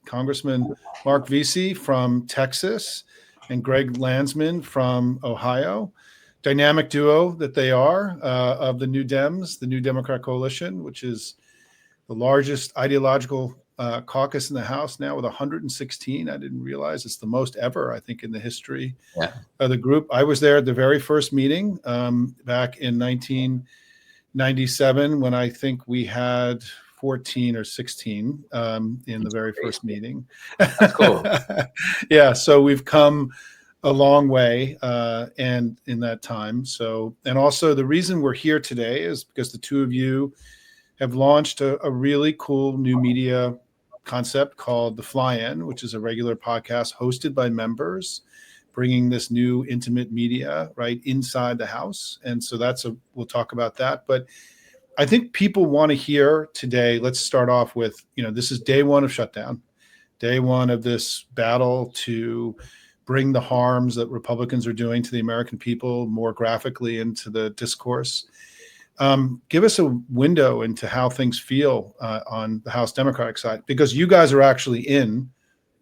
Congressman Mark Veasey from Texas and Greg Landsman from Ohio. Dynamic duo that they are of the New Dems, the New Democrat Coalition, which is the largest ideological caucus in the House now with 116. I didn't realize it's the most ever, I think, in the history of the group. I was there at the very first meeting back in 1997 when I think we had 14 or 16 in the very first meeting. That's cool. Yeah, so we've come a long way and in that time. So, and also the reason we're here today is because the two of you have launched a really cool new media concept called the Flyin, which is a regular podcast hosted by members, bringing this new intimate media right inside the House. And so we'll talk about that. But I think people want to hear today, let's start off with, this is day one of Shutdown, day one of this battle to bring the harms that Republicans are doing to the American people more graphically into the discourse. Give us a window into how things feel on the House Democratic side, because you guys are actually in,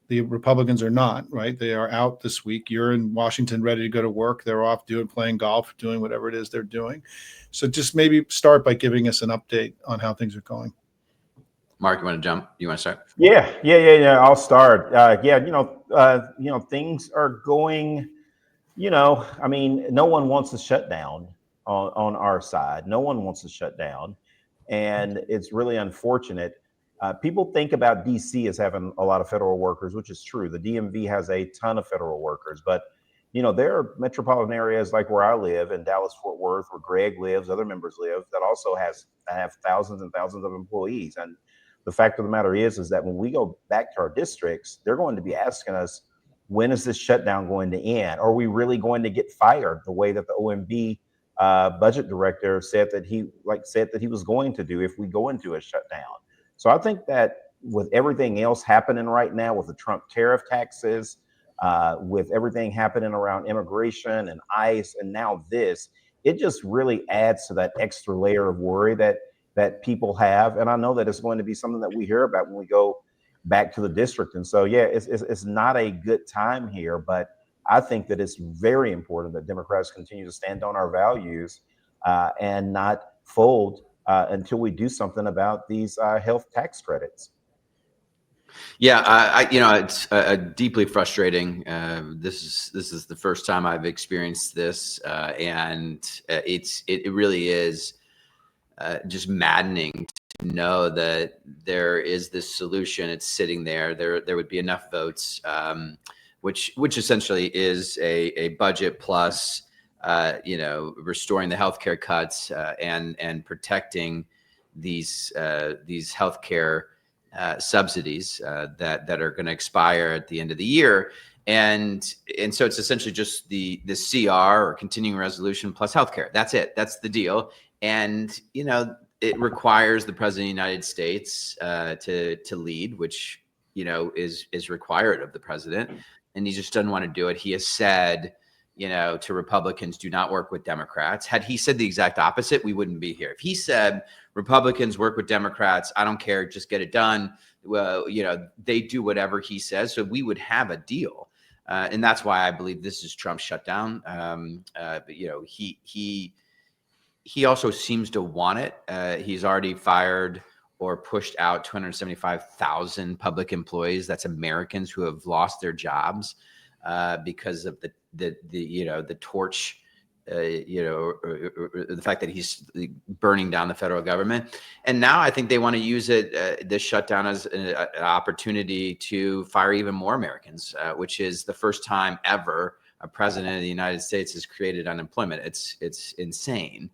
the Republicans are not, right? They are out this week. You're in Washington ready to go to work. They're off playing golf, doing whatever it is they're doing. So just maybe start by giving us an update on how things are going. Mark, you want to jump? You want to start? Yeah. I'll start. Things are going, no one wants a shutdown on our side. No one wants to shut down. And it's really unfortunate. People think about DC as having a lot of federal workers, which is true. The DMV has a ton of federal workers, but there are metropolitan areas like where I live in Dallas-Fort Worth, where Greg lives, other members live, that also have thousands and thousands of employees. And the fact of the matter is that when we go back to our districts, they're going to be asking us, when is this shutdown going to end? Are we really going to get fired the way that the OMB budget director said that he was going to do if we go into a shutdown? So I think that with everything else happening right now, with the Trump tariff taxes, with everything happening around immigration and ICE, and now this, it just really adds to that extra layer of worry that people have. And I know that it's going to be something that we hear about when we go back to the district. And so, it's not a good time here, but I think that it's very important that Democrats continue to stand on our values and not fold until we do something about these health tax credits. Yeah, it's deeply frustrating. This is the first time I've experienced this, and it really is just maddening to know that there is this solution. It's sitting there. There would be enough votes, which essentially is a budget plus, restoring the healthcare cuts and protecting these healthcare subsidies that are going to expire at the end of the year. And so it's essentially just the CR, or continuing resolution, plus healthcare. That's it. That's the deal. And, it requires the president of the United States to lead, which, is required of the president. And he just doesn't want to do it. He has said, to Republicans, do not work with Democrats. Had he said the exact opposite, we wouldn't be here. If he said, Republicans work with Democrats, I don't care, just get it done. Well, they do whatever he says. So we would have a deal. And that's why I believe this is Trump's shutdown. But he also seems to want it. He's already fired or pushed out 275,000 public employees. That's Americans who have lost their jobs because of the torch, the fact that he's burning down the federal government. And now I think they want to use this shutdown as an opportunity to fire even more Americans, which is the first time ever a president of the United States has created unemployment. It's insane.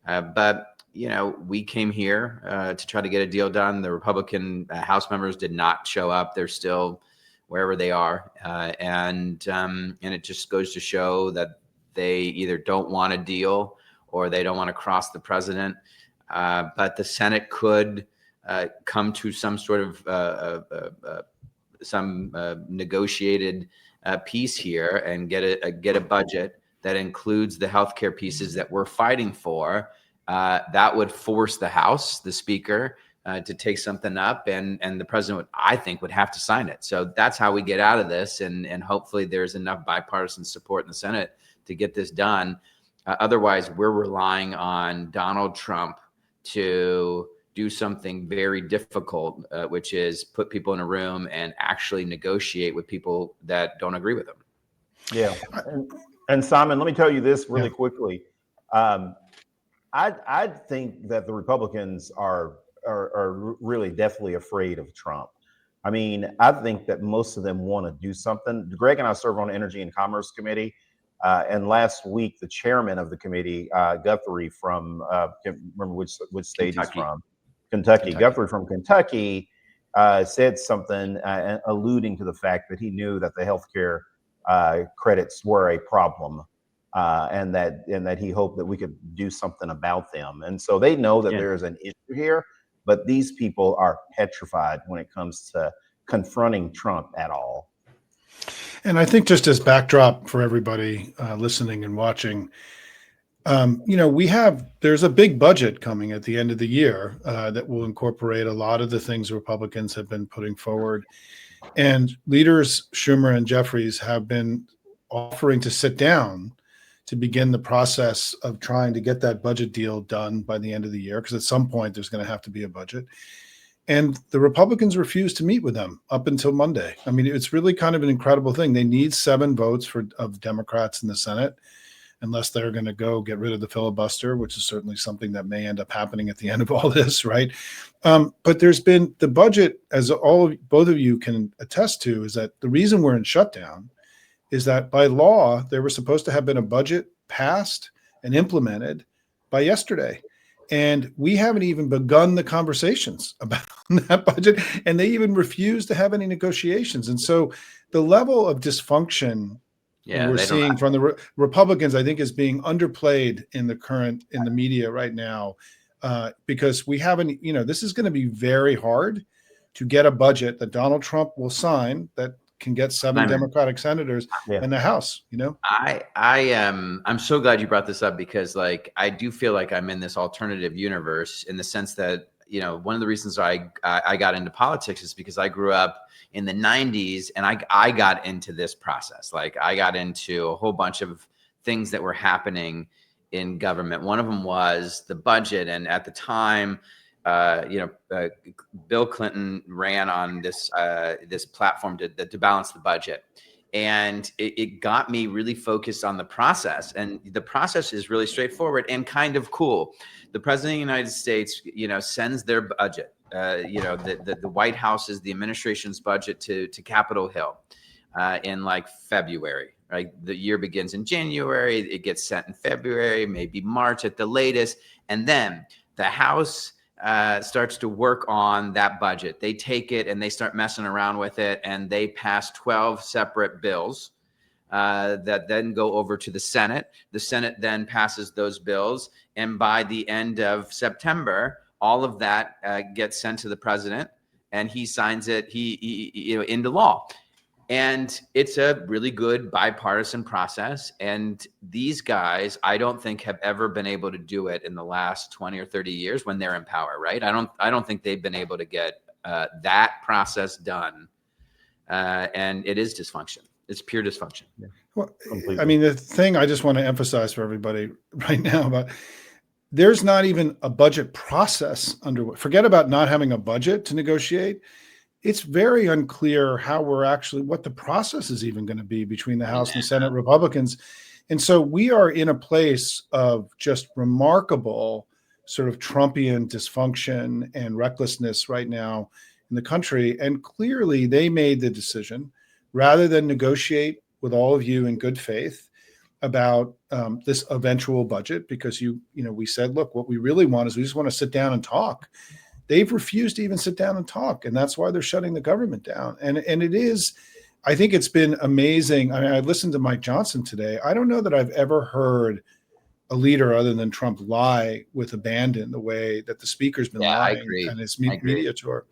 But we came here to try to get a deal done. The Republican House members did not show up. They're still wherever they are. And it just goes to show that they either don't want a deal or they don't want to cross the president. But the Senate could come to some sort of negotiated piece here and get a budget that includes the healthcare pieces that we're fighting for. That would force the House, the Speaker, to take something up, and the president I think would have to sign it. So that's how we get out of this, and hopefully there's enough bipartisan support in the Senate to get this done. Otherwise, we're relying on Donald Trump to do something very difficult, which is put people in a room and actually negotiate with people that don't agree with them. Yeah, and Simon, let me tell you this really quickly. I think that the Republicans are really definitely afraid of Trump. I mean, I think that most of them want to do something. Greg and I serve on the Energy and Commerce Committee, and last week the chairman of the committee, Guthrie from can't remember which state Kentucky. he's from, Kentucky. Guthrie from Kentucky said something alluding to the fact that he knew that the healthcare credits were a problem. And that he hoped that we could do something about them. And so they know that there's an issue here, but these people are petrified when it comes to confronting Trump at all. And I think just as backdrop for everybody listening and watching, there's a big budget coming at the end of the year that will incorporate a lot of the things Republicans have been putting forward. And leaders Schumer and Jeffries have been offering to sit down to begin the process of trying to get that budget deal done by the end of the year, because at some point there's going to have to be a budget. And the Republicans refused to meet with them up until Monday. I mean, it's really kind of an incredible thing. They need 7 votes of Democrats in the Senate, unless they're going to go get rid of the filibuster, which is certainly something that may end up happening at the end of all this, right? But there's been the budget, as both of you can attest to, is that the reason we're in shutdown is that by law, there was supposed to have been a budget passed and implemented by yesterday. And we haven't even begun the conversations about that budget. And they even refuse to have any negotiations. And so the level of dysfunction we're seeing from the Republicans, I think, is being underplayed in the media right now, because we haven't, this is going to be very hard to get a budget that Donald Trump will sign that can get 7 Democratic senators in the House. I'm so glad you brought this up, because I do feel like I'm in this alternative universe, in the sense that one of the reasons I got into politics is because I grew up in the 90s, and I got into this process. I got into a whole bunch of things that were happening in government. One of them was the budget, and at the time, Bill Clinton ran on this platform to balance the budget, and it got me really focused on the process. And the process is really straightforward and kind of cool. The president of the United States, sends their budget, the White House's, the administration's budget to Capitol Hill in February. Right, the year begins in January. It gets sent in February, maybe March at the latest, and then the House starts to work on that budget. They take it and they start messing around with it, and they pass 12 separate bills that then go over to the Senate. The Senate then passes those bills, and by the end of September, all of that gets sent to the president, and he signs it into law. And it's a really good bipartisan process. And these guys, I don't think, have ever been able to do it in the last 20 or 30 years when they're in power, right? I don't think they've been able to get that process done. And it is dysfunction. It's pure dysfunction. Yeah. Well, I mean, the thing I just want to emphasize for everybody right now about, there's not even a budget process underway. Forget about not having a budget to negotiate. It's very unclear what the process is even going to be between the House and Senate Republicans. And so we are in a place of just remarkable sort of Trumpian dysfunction and recklessness right now in the country. And clearly they made the decision, rather than negotiate with all of you in good faith about this eventual budget, because we said, look, what we really want is we just want to sit down and talk. They've refused to even sit down and talk, and that's why they're shutting the government down. And it is, I think it's been amazing. I mean, I listened to Mike Johnson today. I don't know that I've ever heard a leader other than Trump lie with abandon the way that the speaker's been lying on his media tour.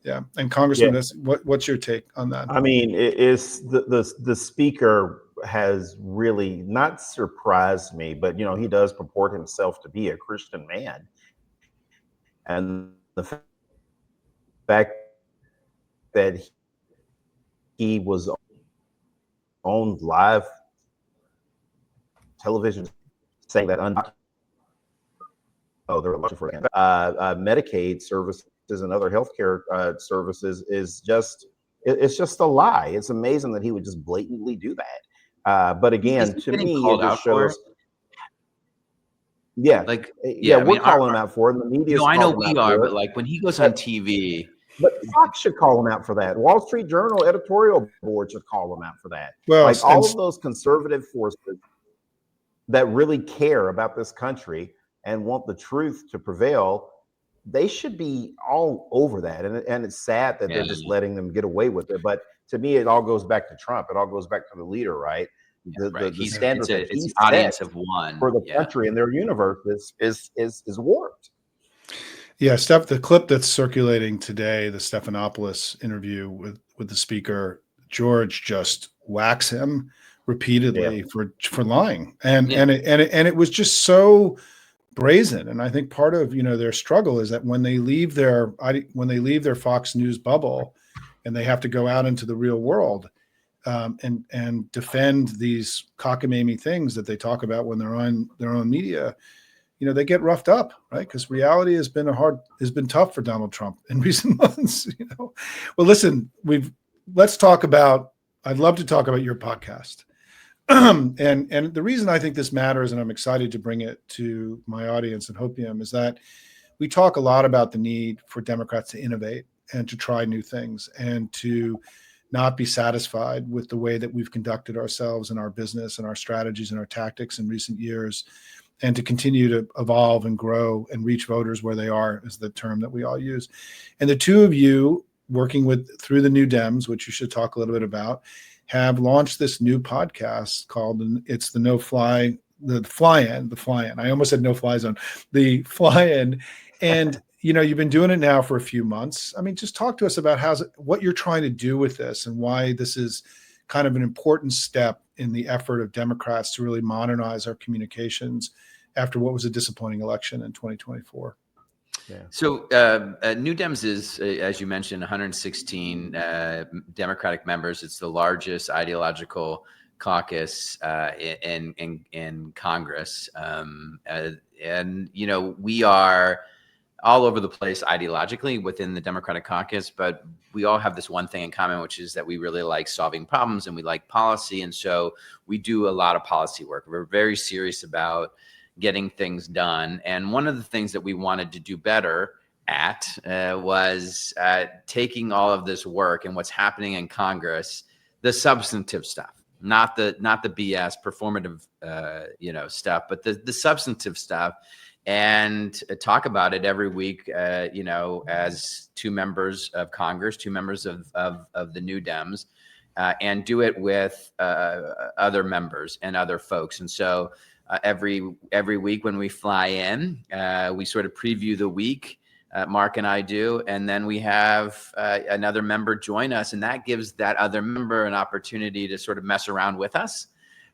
Yeah, and Congressman, what's your take on that? I mean, it's the speaker has really not surprised me, but he does purport himself to be a Christian man, and the fact that he was on live television saying that they're looking for Medicaid services and other healthcare services is just it's just a lie. It's amazing that he would just blatantly do that. But again, to me, it just shows. Yeah, Like, yeah, I we're mean, calling him out for it. And the media is I know calling him we out are, for but it. like when he goes on TV, But Fox should call him out for that. Wall Street Journal editorial board should call him out for that. Well, Like all of those conservative forces that really care about this country and want the truth to prevail, they should be all over that. And it's sad that they're just letting them get away with it. But to me, it all goes back to Trump. It all goes back to the leader, right? The standard that he it's set audience of one for the country and their universe is warped. Yeah, the clip that's circulating today, the Stephanopoulos interview with the speaker, George just whacks him repeatedly for lying, and it was just so brazen. And I think part of their struggle is that when they leave their Fox News bubble, and they have to go out into the real world, and defend these cockamamie things that they talk about when they're on their own media. They get roughed up, right? Because reality has been tough for Donald Trump in recent months. Well, listen, I'd love to talk about your podcast. And the reason I think this matters, and I'm excited to bring it to my audience and Hopium, is that we talk a lot about the need for Democrats to innovate and to try new things and to not be satisfied with the way that we've conducted ourselves and our business and our strategies and our tactics in recent years, and to continue to evolve and grow and reach voters where they are, is the term that we all use. And the two of you working through the New Dems, which you should talk a little bit about, have launched this new podcast called Flyin. I almost said No Fly Zone, the Flyin. And you've been doing it now for a few months. I mean, just talk to us about what you're trying to do with this and why this is kind of an important step in the effort of Democrats to really modernize our communications after what was a disappointing election in 2024. Yeah. So New Dems is, as you mentioned, 116 Democratic members. It's the largest ideological caucus in Congress. And we are all over the place ideologically within the Democratic caucus, but we all have this one thing in common, which is that we really like solving problems and we like policy. And so we do a lot of policy work. We're very serious about getting things done. And one of the things that we wanted to do better at was taking all of this work and what's happening in Congress, the substantive stuff, not the BS performative, stuff, but the substantive stuff, and talk about it every week, as two members of Congress, two members of the New Dems, and do it with other members and other folks. And so every week when we fly in, we sort of preview the week. Mark and I do, and then we have another member join us, and that gives that other member an opportunity to sort of mess around with us,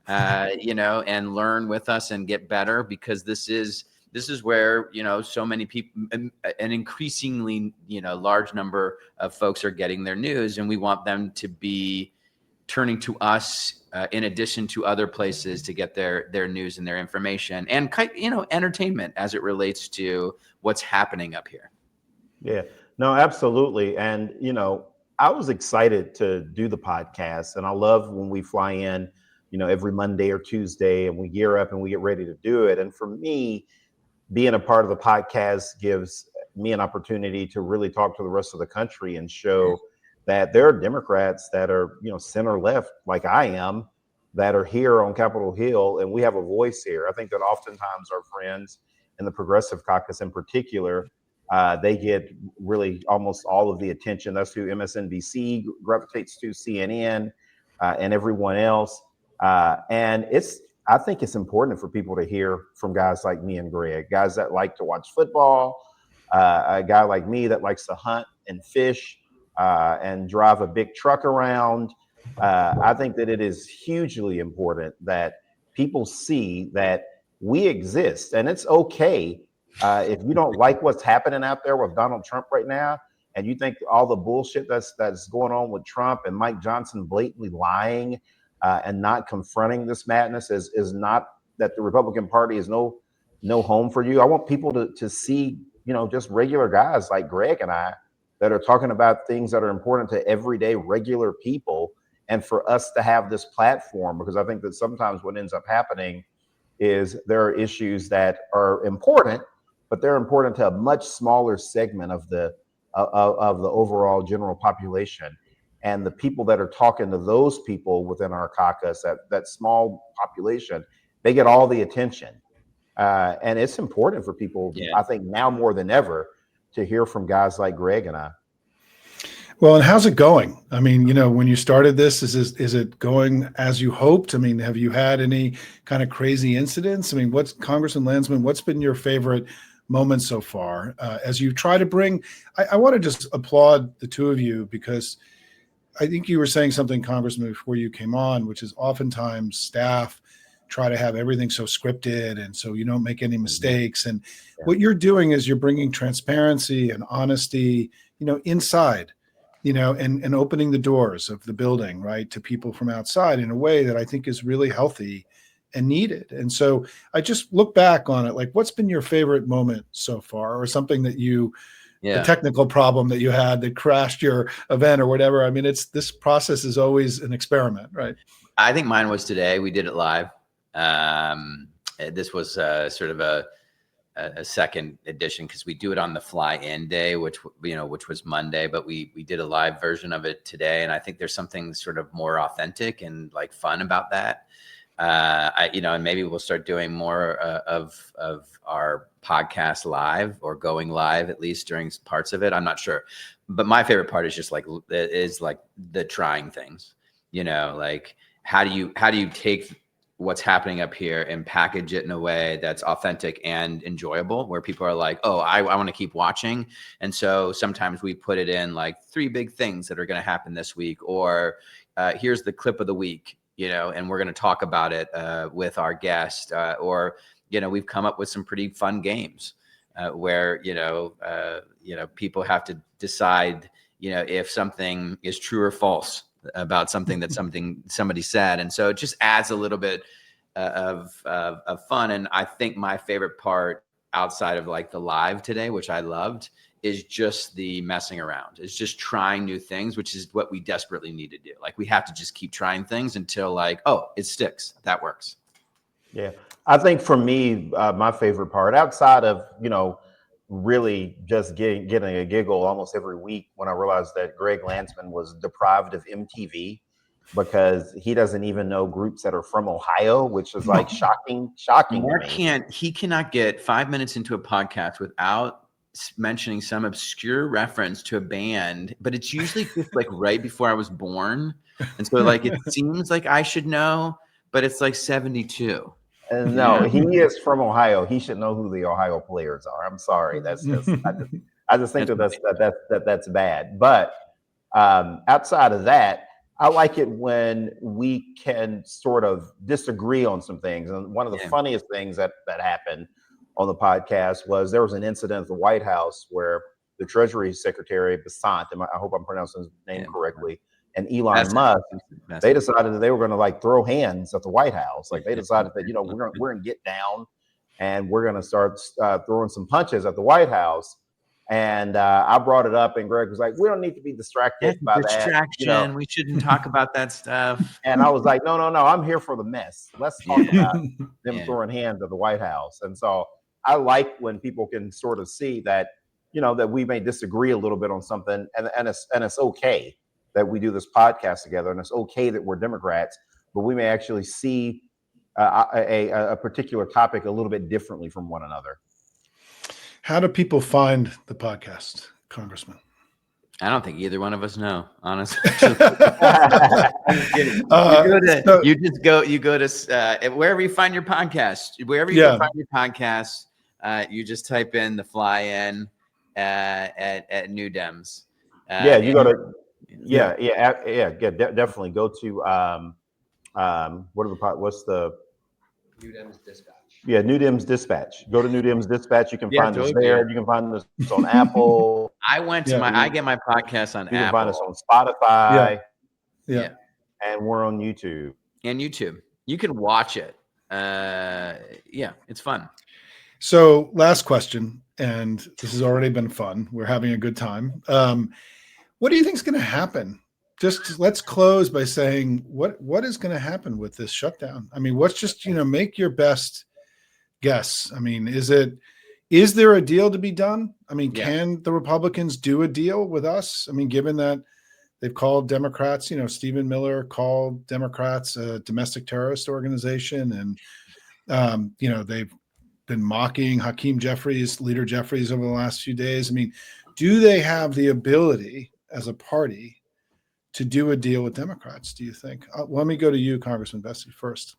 and learn with us and get better, because this is where so many people, an increasingly large number of folks are getting their news, and we want them to be turning to us in addition to other places to get their news and their information and entertainment as it relates to what's happening up here. Yeah, no, absolutely. And I was excited to do the podcast, and I love when we fly in every Monday or Tuesday, and we gear up and we get ready to do it. And for me, being a part of the podcast gives me an opportunity to really talk to the rest of the country and show that there are Democrats that are, center left, like I am, that are here on Capitol Hill, and we have a voice here. I think that oftentimes our friends in the Progressive Caucus in particular, they get really almost all of the attention. That's who MSNBC gravitates to, CNN, and everyone else. And I think it's important for people to hear from guys like me and Greg, guys that like to watch football, a guy like me that likes to hunt and fish, and drive a big truck around. I think that it is hugely important that people see that we exist, and it's okay if you don't like what's happening out there with Donald Trump right now. and you think all the bullshit that's going on with Trump and Mike Johnson blatantly lying and not confronting this madness is not that the Republican Party is no home for you. I want people to see, just regular guys like Greg and I that are talking about things that are important to everyday regular people, and for us to have this platform, because I think that sometimes what ends up happening is there are issues that are important, but they're important to a much smaller segment of the overall general population. And the people that are talking to those people within our caucus, that small population, they get all the attention. And it's important for people, I think now more than ever, to hear from guys like Greg and I. Well, and how's it going? I mean, when you started this, is it going as you hoped? I mean, have you had any kind of crazy incidents? I mean, Congressman Landsman, what's been your favorite moment so far as you try to bring? I want to just applaud the two of you, because I think you were saying something, Congressman, before you came on, which is oftentimes staff try to have everything so scripted and so you don't make any mistakes. And what you're doing is you're bringing transparency and honesty, inside, and opening the doors of the building, right, to people from outside in a way that I think is really healthy and needed. And so I just look back on it, like, what's been your favorite moment so far, or something that the technical problem that you had that crashed your event or whatever? I mean, this process is always an experiment, right? I think mine was today. We did it live. This was sort of a second edition, because we do it on the Flyin day, which was Monday, but we did a live version of it today. And I think there's something sort of more authentic and like fun about that. And maybe we'll start doing more of our podcast live, or going live at least during parts of it. I'm not sure, but my favorite part is just like the trying things. Like how do you take what's happening up here and package it in a way that's authentic and enjoyable, where people are like, oh, I want to keep watching. And so sometimes we put it in like 3 big things that are going to happen this week, or here's the clip of the week, and we're going to talk about it with our guest, or we've come up with some pretty fun games where people have to decide if something is true or false about something that somebody said. And so it just adds a little bit of fun. And I think my favorite part, outside of like the live today, which I loved, is just the messing around. It's just trying new things, which is what we desperately need to do. Like, we have to just keep trying things until like, oh, it sticks. That works. Yeah. I think for me, my favorite part, outside of, really just getting a giggle almost every week when I realized that Greg Landsman was deprived of MTV because he doesn't even know groups that are from Ohio, which is like shocking Mark to me. He cannot get 5 minutes into a podcast without mentioning some obscure reference to a band, but it's usually just like right before I was born. And so like, it seems like I should know, but it's like 72. No, he is from Ohio. He should know who the Ohio players are. I'm sorry. That's just I just think that's bad. But outside of that, I like it when we can sort of disagree on some things. And one of the funniest things that happened on the podcast was there was an incident at the White House where the Treasury Secretary Basant, and I hope I'm pronouncing his name correctly, and Elon Musk, they decided that they were going to like throw hands at the White House. Like, they decided that we're going to get down and we're going to start throwing some punches at the White House. And I brought it up, and Greg was like, "We don't need to be distracted by that. We shouldn't talk about that stuff." And I was like, "No, I'm here for the mess. Let's talk about them throwing hands at the White House." And so I like when people can sort of see that, that we may disagree a little bit on something, and it's okay that we do this podcast together, and it's okay that we're Democrats, but we may actually see a particular topic a little bit differently from one another. How do people find the podcast, Congressman? I don't think either one of us know, honestly. You go to wherever you find your podcast, wherever you find your podcast, you just type in the Flyin at New Dems. You go to definitely go to what's the New Dems Dispatch. Yeah, New Dems Dispatch. Go to New Dems Dispatch. You can Yeah, find us totally. there. You can find us on Apple. I went to Yeah. I get my podcast on You can Apple. find us on Spotify. Yeah. And we're on YouTube. And YouTube. You can watch it. Yeah, it's fun. So last question, and this has already been fun. We're having a good time. What do you think is going to happen? Just let's close by saying what is going to happen with this shutdown? I mean, what's just, make your best guess. I mean, is there a deal to be done? I mean, can the Republicans do a deal with us? I mean, given that they've called Democrats, Stephen Miller called Democrats a domestic terrorist organization, and they've been mocking Leader Jeffries over the last few days. I mean, do they have the ability as a party to do a deal with Democrats, do you think? Let me go to you, Congressman Veasey, first.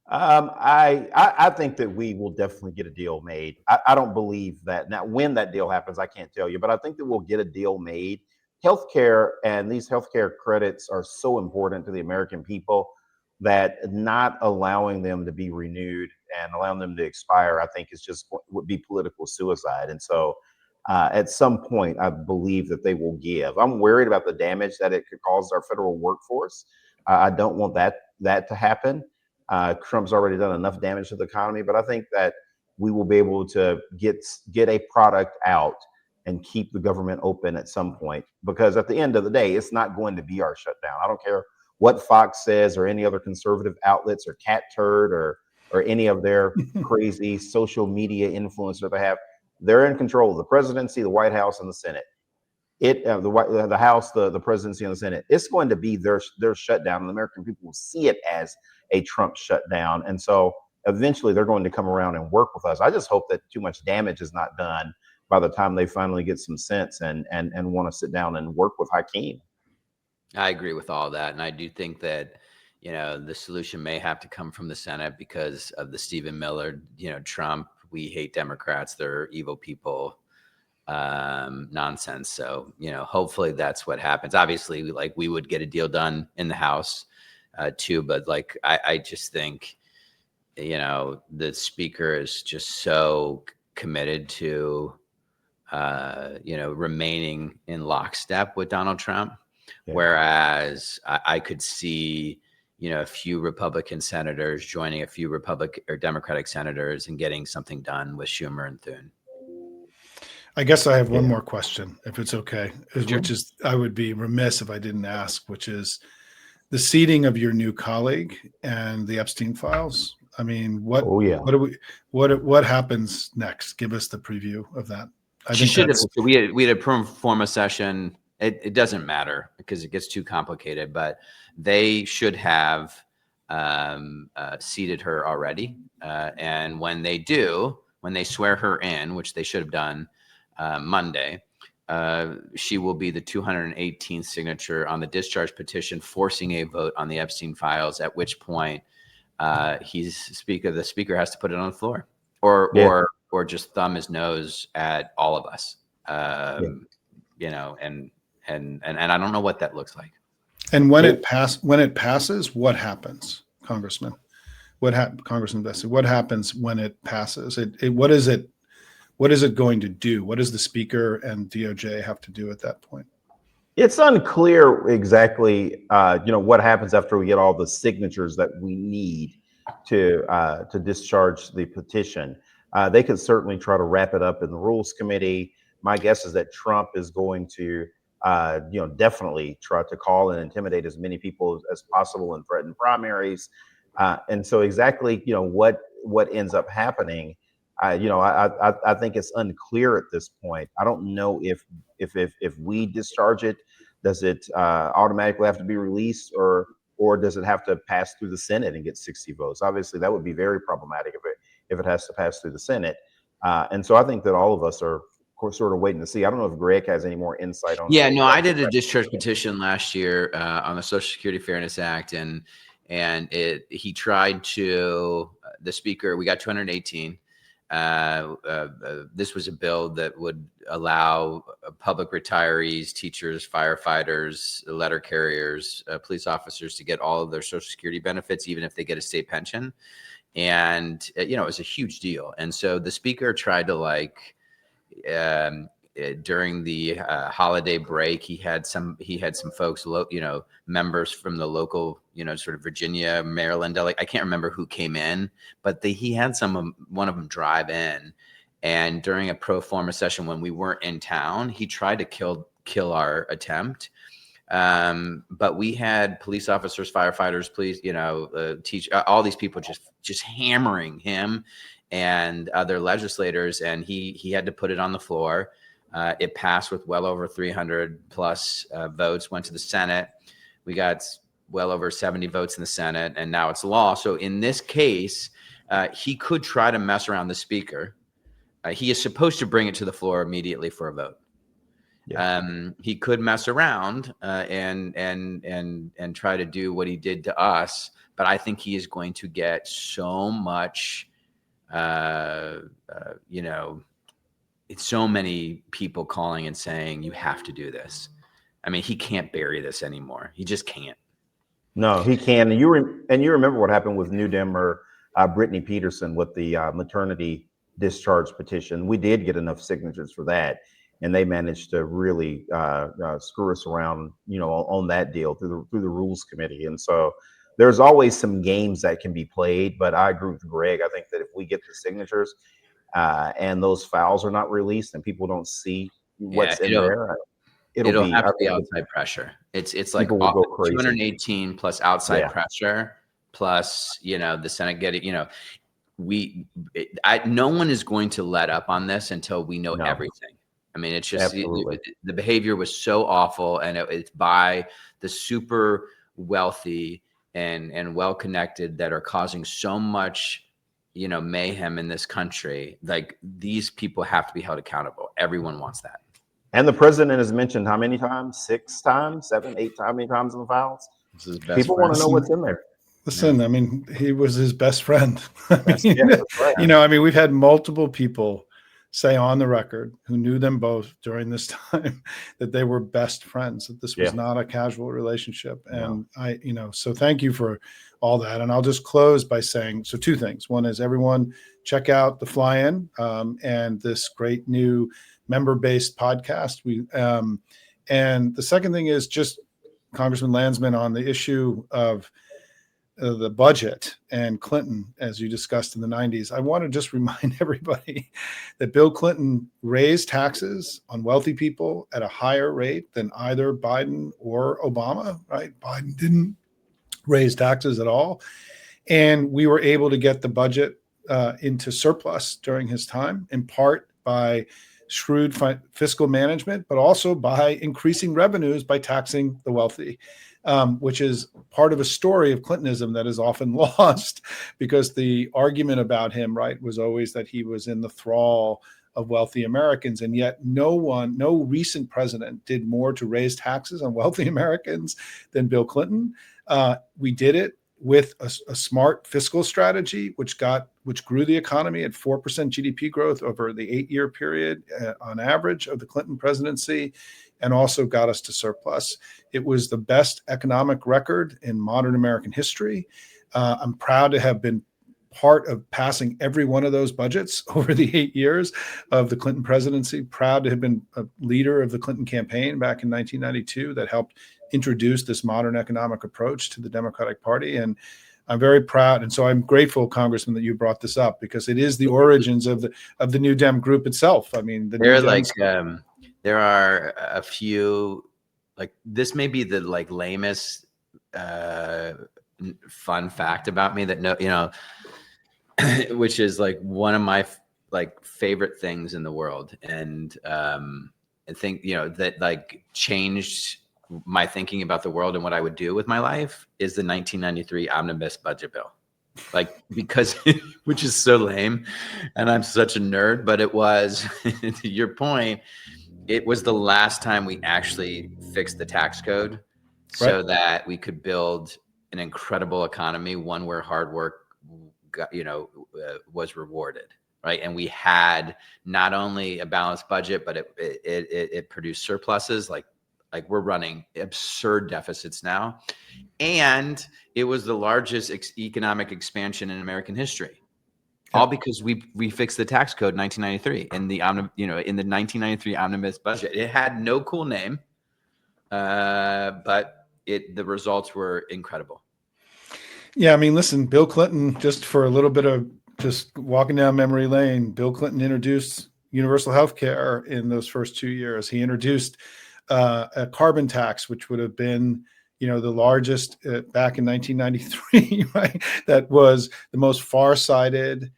I think that we will definitely get a deal made. I don't believe that. Now, when that deal happens, I can't tell you, but I think that we'll get a deal made. Healthcare and these healthcare credits are so important to the American people that not allowing them to be renewed and allowing them to expire, I think, would be political suicide. And so at some point, I believe that they will give. I'm worried about the damage that it could cause our federal workforce. I don't want that to happen. Trump's already done enough damage to the economy, but I think that we will be able to get a product out and keep the government open at some point, because at the end of the day, it's not going to be our shutdown. I don't care what Fox says or any other conservative outlets or Cat Turd or any of their crazy social media influencer they have. They're in control of the presidency, the White House, and the Senate. The House, the presidency, and the Senate. It's going to be their shutdown, and the American people will see it as a Trump shutdown. And so eventually they're going to come around and work with us. I just hope that too much damage is not done by the time they finally get some sense and want to sit down and work with Hakeem. I agree with all that. And I do think that, the solution may have to come from the Senate because of the Stephen Miller, Trump, we hate Democrats, they're evil people nonsense. So, hopefully that's what happens. Obviously, we would get a deal done in the House too. But I just think, the speaker is just so committed to, remaining in lockstep with Donald Trump. Yeah. Whereas I could see, a few Republican senators joining a few Republican or Democratic senators and getting something done with Schumer and Thune. I guess I have one more question, if it's okay, Sure. Which is I would be remiss if I didn't ask, which is the seating of your new colleague and the Epstein files. I mean, what happens next? Give us the preview of that. We had a pro forma session. It doesn't matter because it gets too complicated, but they should have seated her already. And when they swear her in, which they should have done Monday, she will be the 218th signature on the discharge petition, forcing a vote on the Epstein files, at which point the speaker has to put it on the floor or just thumb his nose at all of us. And I don't know what that looks like. And when it passes, what happens, Congressman? Congressman Veasey, what happens when it passes? What is it going to do? What does the speaker and DOJ have to do at that point? It's unclear exactly, what happens after we get all the signatures that we need to discharge the petition. They could certainly try to wrap it up in the Rules Committee. My guess is that Trump is going to, definitely try to call and intimidate as many people as possible and threaten primaries. And so exactly, what ends up happening, I think it's unclear at this point. I don't know if we discharge it, does it automatically have to be released, or does it have to pass through the Senate and get 60 votes? Obviously, that would be very problematic if it has to pass through the Senate. And so I think that all of us are sort of waiting to see. I don't know if Greg has any more insight on. Yeah, no, I did a discharge petition last year on the Social Security Fairness Act, and he tried to, the speaker, we got 218. This was a bill that would allow public retirees, teachers, firefighters, letter carriers, police officers to get all of their Social Security benefits, even if they get a state pension. And it was a huge deal. And so the speaker tried to during the holiday break, he had some folks, members from the local, sort of Virginia, Maryland, I can't remember who came in, but he had one of them drive in. And during a pro forma session when we weren't in town, he tried to kill our attempt. But we had police officers, firefighters, all these people just hammering him and other legislators, and he had to put it on the floor. It passed with well over 300 plus votes, went to the Senate. We got well over 70 votes in the Senate, and now it's law. So in this case, he could try to mess around the speaker. He is supposed to bring it to the floor immediately for a vote. Yeah. He could mess around and try to do what he did to us, but I think he is going to get so much, it's so many people calling and saying, you have to do this. I mean, he can't bury this anymore. He just can't. No, he can. And you remember what happened with New Demmer, Brittany Peterson with the maternity discharge petition. We did get enough signatures for that, and they managed to really screw us around, on that deal through the Rules Committee. And so there's always some games that can be played. But I agree with Greg. I think that if we get the signatures and those files are not released and people don't see what's in there, it'll have to be outside pressure. It's like 218 plus outside pressure plus the Senate getting no one is going to let up on this until we know everything. I mean, it's just the behavior was so awful, and it's by the super wealthy and well connected that are causing so much mayhem in this country. Like, these people have to be held accountable. Everyone wants that. And the president has mentioned how many times? 6 times, 7, 8 times, how many times in the files? People want to know what's in there. Listen, I mean, he was his best friend. We've had multiple people say on the record who knew them both during this time that they were best friends, that this was not a casual relationship. And so thank you for all that. And I'll just close by saying, so 2 things. One is, everyone check out the Flyin and this great new member-based podcast. And the second thing is just Congressman Landsman on the issue of the budget and Clinton, as you discussed in the 90s. I want to just remind everybody that Bill Clinton raised taxes on wealthy people at a higher rate than either Biden or Obama, right? Biden didn't raise taxes at all. And we were able to get the budget into surplus during his time, in part by shrewd fiscal management, but also by increasing revenues by taxing the wealthy. Which is part of a story of Clintonism that is often lost, because the argument about him, right, was always that he was in the thrall of wealthy Americans. And yet no recent president did more to raise taxes on wealthy Americans than Bill Clinton. We did it with a smart fiscal strategy, which grew the economy at 4% GDP growth over the 8-year period on average of the Clinton presidency, and also got us to surplus. It was the best economic record in modern American history. I'm proud to have been part of passing every one of those budgets over the 8 years of the Clinton presidency. Proud to have been a leader of the Clinton campaign back in 1992 that helped introduce this modern economic approach to the Democratic Party. And I'm very proud. And so I'm grateful, Congressman, that you brought this up, because it is the origins of the New Dem group itself. I mean, there are a few, this may be the lamest fun fact about me that which is one of my favorite things in the world, and I think that changed my thinking about the world and what I would do with my life, is the 1993 omnibus budget bill. Because which is so lame, and I'm such a nerd, but it was to your point, it was the last time we actually fixed the tax code so that we could build an incredible economy, one where hard work was rewarded, right? And we had not only a balanced budget, but it produced surpluses Like, we're running absurd deficits now. And it was the largest economic expansion in American history. All because we fixed the tax code in 1993 in the in the 1993 omnibus budget. It had no cool name, but the results were incredible. Yeah, I mean, listen, Bill Clinton, just for a little bit of just walking down memory lane, Bill Clinton introduced universal health care in those first 2 years. He introduced a carbon tax, which would have been, the largest back in 1993, right? That was the most far-sighted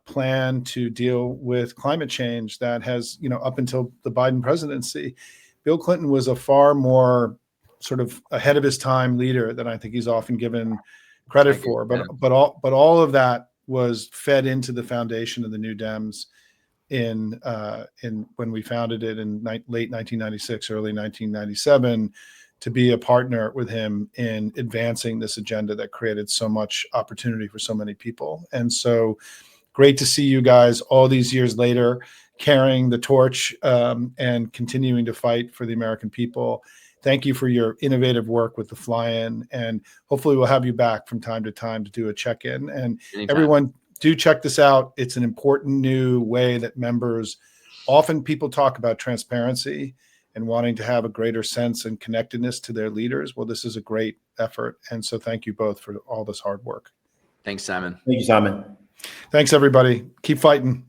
plan to deal with climate change that has, up until the Biden presidency. Bill Clinton was a far more sort of ahead of his time leader than I think he's often given credit for. But all of that was fed into the foundation of the New Dems in when we founded it in late 1996, early 1997, to be a partner with him in advancing this agenda that created so much opportunity for so many people. And so great to see you guys all these years later carrying the torch and continuing to fight for the American people. Thank you for your innovative work with the Flyin, and hopefully we'll have you back from time to time to do a check-in. And Anytime. Everyone, do check this out. It's an important new way that members, often people talk about transparency and wanting to have a greater sense and connectedness to their leaders. Well, this is a great effort. And so thank you both for all this hard work. Thanks, Simon. Thank you, Simon. Thanks, everybody. Keep fighting.